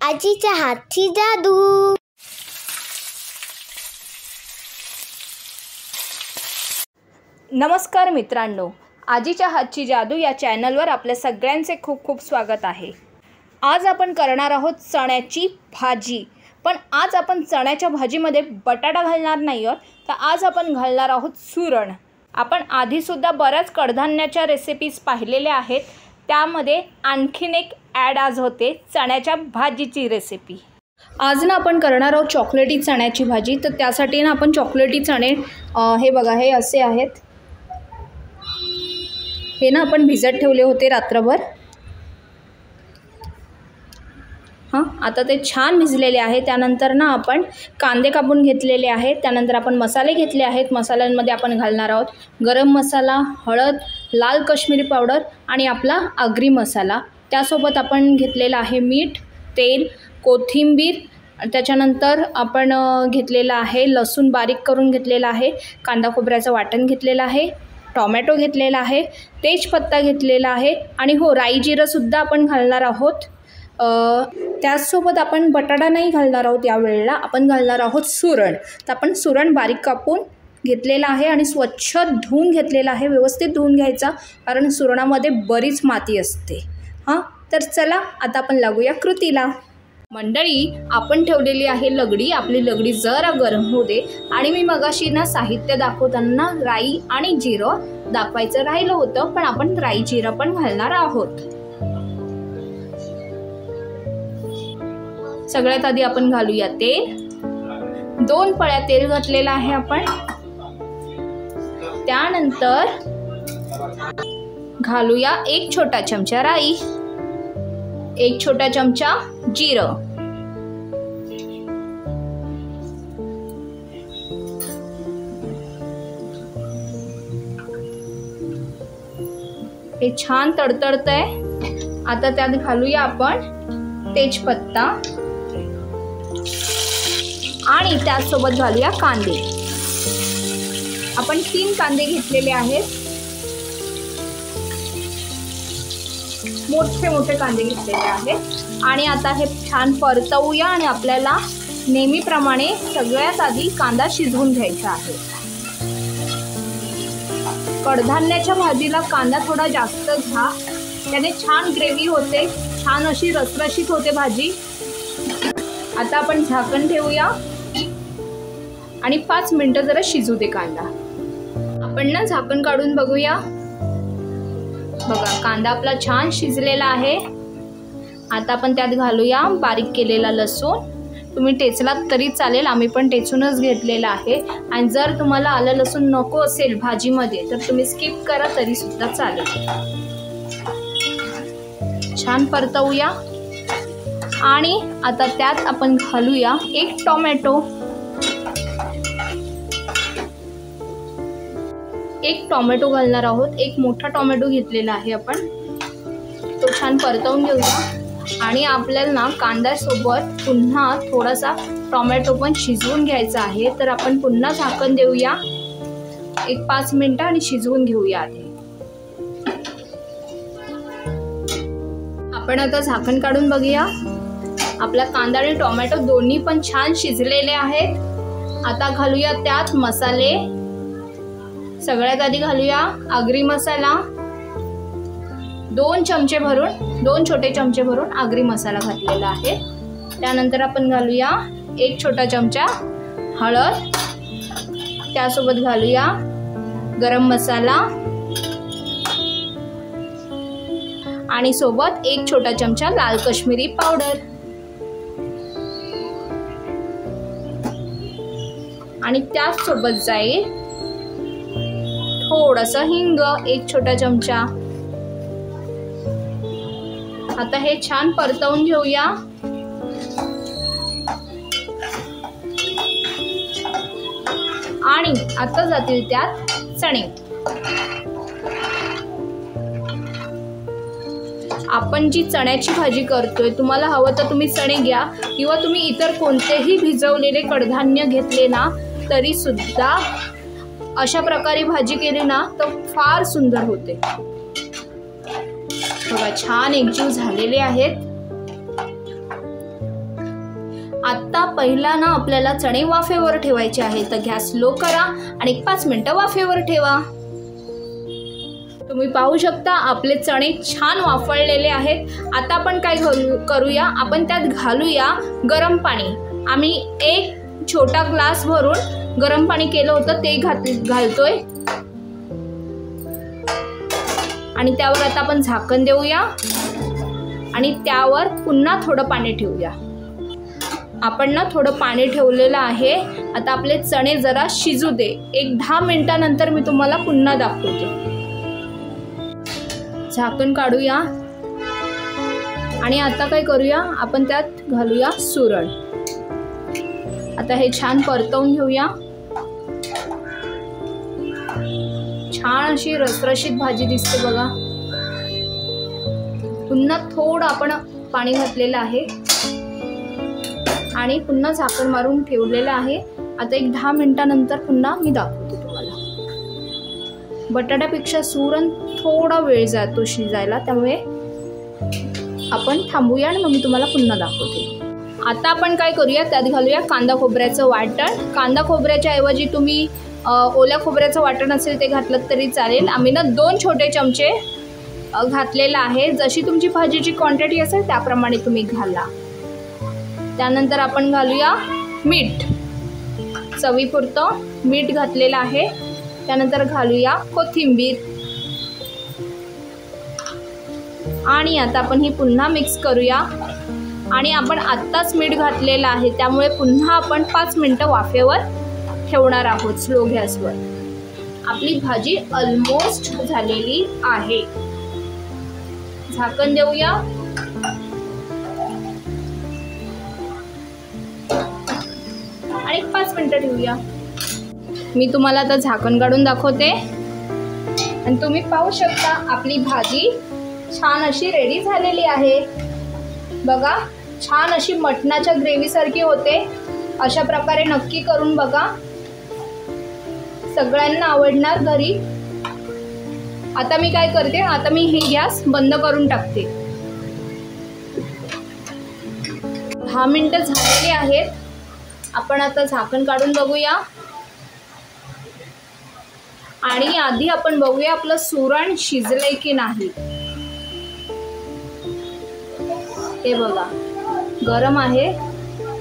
आजीच्या हातची जादू। नमस्कार मित्रांनो, आजीच्या हातची जादू या चॅनलवर आपल्या सगळ्यांचे खूप खूप स्वागत आहे। आज आपण करणार आहोत चण्याची भाजी। पण आज आपण चण्याच्या भाजीमध्ये बटाटा घालणार नाही आहोत, तर आज आपण घालणार आहोत सुरण। आपण आधीसुद्धा बऱ्याच कडधान्याच्या रेसिपीज पाहिलेल्या आहेत, त्यामध्ये आणखीन एक ॲड आज होते चण्याच्या भाजीची रेसिपी। आज ना आपण करणार आहोत चॉकलेटी चण्याची भाजी। तर त्यासाठी ना आपण चॉकलेटी चणे हे बघा, हे असे आहेत। हे ना आपण भिजत ठेवले होते रात्रभर। आता ते छान भिजलेले आहे। त्यानंतर ना आपण कांदे कापून घेतलेले आहेत। त्यानंतर आपण मसाले घेतले आहेत। मसाल्यांमध्ये आपण घालणार आहोत गरम मसाला, हळद, लाल काश्मीरी पावडर आणि आपला आगरी मसाला। त्यासोबत आपण घेतलेला आहे मीठ, तेल, कोथिंबीर। त्याच्यानंतर आपण घेतलेला आहे लसूण बारीक करून घेतलेला आहे, कांदा खोबऱ्याचं वाटण घेतलेलं आहे, टोमॅटो घेतलेला आहे, तेजपत्ता घेतलेला आहे आणि हो, राई जिरंसुद्धा आपण घालणार आहोत। त्याचसोबत आपण बटाटा नाही घालणार आहोत यावेळेला, आपण घालणार आहोत सुरण। तर आपण सुरण बारीक कापून घेतलेला आहे आणि स्वच्छ धुवून घेतलेला आहे। व्यवस्थित धुवून घ्यायचा, कारण सुरणामध्ये बरीच माती असते। तर चला आता आपण लागूया कृतीला। मंडळी, आपण ठेवलेली आहे लगडी। आपली लगडी जरा गरम होऊ दे। आणि मी मगाशी ना साहित्य दाखवताना राई आणि जिरं दाखवायचं राहिलं होतं, पण आपण राई जिरं पण घालणार आहोत। सगळ्यात आधी आपण घालूया तेल। 2 पळ्या तेल घातलेलं आहे आपण। त्यानंतर घालूया 1 छोटा चमचा राई, 1 छोटा चमचा जिरं, हे छान तडतडतंय। आता त्यात घालूया आपण तेजपत्ता आणि त्यासोबत घालूया कांदे। आपण 3 कांदे घेतलेले आहेत, मोठे मोठे कांदे घेतलेले आहेत। आणि आता हे छान परतवूया आणि आपल्याला नेहमीप्रमाणे सगळ्यात आधी कांदा शिजवून घ्यायचा आहे। कडधान्याच्या भाजीला कांदा थोडा जास्त घ्या, त्याने छान ग्रेव्ही होते, छान अशी रसरशीत होते भाजी। आता आपण झाकण ठेवूया आणि 5 मिनिटं जरा शिजू दे कांदा। आपण ना झाकण काढून बघूया। बघा, कांदा आपला छान शिजलेला आहे। आता आपण त्यात घालूया बारीक केलेला लसूण। तुम्ही टेचलात तरी चालेल, आम्ही पण टेचूनच घेतलेला आहे। आणि जर तुम्हाला आलं लसूण नको असेल भाजीमध्ये तर तुम्ही स्किप करा, तरी सुद्धा चालेल। छान परतवूया आणि आता त्यात आपण घालूया 1 टोमॅटो। 1 टोमॅटो घालणार आहोत। 1 मोठा टोमॅटो घेतलेला आहे आपण, तो छान परतवून घेऊया। आणि आपल्याला ना कांद्यासोबत पुन्हा थोडासा टोमॅटो पण शिजवून घ्यायचा आहे। तर आपण पुन्हा झाकण देऊया 1-5 मिनिटं आणि शिजवून घेऊया आधी। आपण आता झाकण काढून बघूया। आपला कांदा आणि टोमॅटो दोन्ही पण छान शिजलेले आहेत। आता घालूया त्यात मसाले। सगळ्यात आधी घालूया आगरी मसाला, 2 चमचे भरून, 2 छोटे चमचे भरून आगरी मसाला घातलेला आहे। त्यानंतर आपण घालूया 1 छोटा चमचा हळद, त्यासोबत घालूया गरम मसाला आणि सोबत 1 छोटा चमचा लाल काश्मीरी पावडर आणि त्यासोबत जाईल थोडंसं हिंग, 1 छोटा चमचा। आता हे छान परतवून घेऊया। आणि आता जातील त्यात चणे। आपण जी चण्याची भाजी करतोय, तुम्हाला हवं तर तुम्ही चणे घ्या किंवा तुम्ही इतर कोणतेही भिजवलेले कडधान्य घेतले ना तरी सुद्धा अशा प्रकारे भाजी केली ना तर फार सुंदर होते। बघा छान एकजीव झालेले आहेत। आता पहिला ना आपल्याला चणे वाफेवर ठेवायचे आहे, तर गॅस लो करा आणि 5 मिनिटं वाफेवर ठेवा। तुम्ही पाहू शकता आपले चणे छान वाफळलेले आहेत। आता आपण काय करूया, आपण त्यात घालूया गरम पाणी। आम्ही 1 छोटा ग्लास भरून गरम पाणी केलं होतं ते घालतोय आणि त्यावर आता आपण झाकण देऊया आणि त्यावर पुन्हा थोडं पाणी ठेवूया। आपण ना थोडं पाणी ठेवलेलं आहे। आता आपले चणे जरा शिजू दे, 10 मिनिटानंतर मी तुम्हाला पुन्हा दाखवते। झाकण काढूया आणि आता काय करूया, आपण त्यात घालूया सुरण। आता हे छान परतवून घेऊया। छान अशी रसरशीत भाजी दिसते बघा। पुन्हा थोडं आपण पाणी घातलेलं आहे आणि पुन्हा झाकण मारून ठेवलेलं आहे। आता 10 मिनिटानंतर पुन्हा मी दाखवते तुम्हाला। बटाट्यापेक्षा सुरण थोडा वेळ जातो शिजायला, त्यामुळे आपण थांबूया आणि मग मी तुम्हाला पुन्हा दाखवते। आता आपण काय करूया, त्यात घालूया कांदा खोबऱ्याचं वाटण। कांदा खोबऱ्याच्या ऐवजी तुम्ही ओल्या खोबऱ्याचं वाटण असेल ते घातलं तरी चालेल। आम्ही ना 2 छोटे चमचे घातलेला आहे। जशी तुमची भाजीची क्वांटिटी असेल त्याप्रमाणे तुम्ही घाला। त्यानंतर आपण घालूया मीठ, चवीपुरतं मीठ घातलेलं आहे। त्यानंतर घालूया कोथिंबीर आणि आता आपण ही पुन्हा मिक्स करूया आणि आपण आत्ताच मीठ घातलेलं आहे, त्यामुळे पुन्हा आपण 5 मिनिटं वाफेवर ठेवणार आहोत स्लो गॅसवर। आपली भाजी ऑलमोस्ट झालेली आहे। झाकण देऊया आणि 5 मिनिटं ठेवूया। मी तुम्हाला आता झाकण काढून दाखवते आणि तुम्ही पाहू शकता आपली भाजी छान अशी रेडी झालेली आहे। बघा, छान अशी मटणाच्या ग्रेव्ही सारखी होते। अशा प्रकारे नक्की करून बघा, सगळ्यांना आवडणार घरी। आता मी काय करते, आता मी ही गॅस बंद करून टाकते। 10 मिनिटं झालेली आहेत। आपण आता झाकण काढून बघूया आणि आधी आपण बघूया आपलं सुरण शिजलंय की नाही। हे बघा, गरम आहे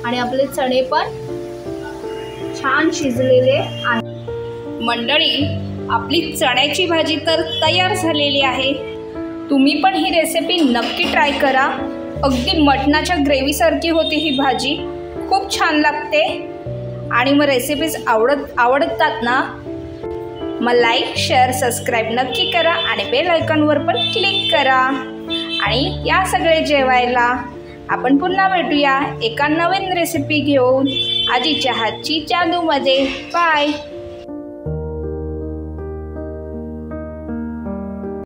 आणि आपले चणे पण छान शिजलेले आहेत। मंडळी, आपली चण्याची भाजी तर तयार झालेली आहे। तुम्ही पण ही रेसिपी नक्की ट्राय करा। अगदी मटणाच्या ग्रेव्हीसारखी होती ही भाजी, खूप छान लागते। आणि मग रेसिपीज आवडतात ना, मग लाईक, शेअर, सबस्क्राईब नक्की करा आणि बेल आयकॉनवर पण क्लिक करा। आणि या सगळे जेवायला आपण पुन्हा भेटूया एका नवीन रेसिपी घेऊन आजीच्या हातची जादूमध्ये। बाय।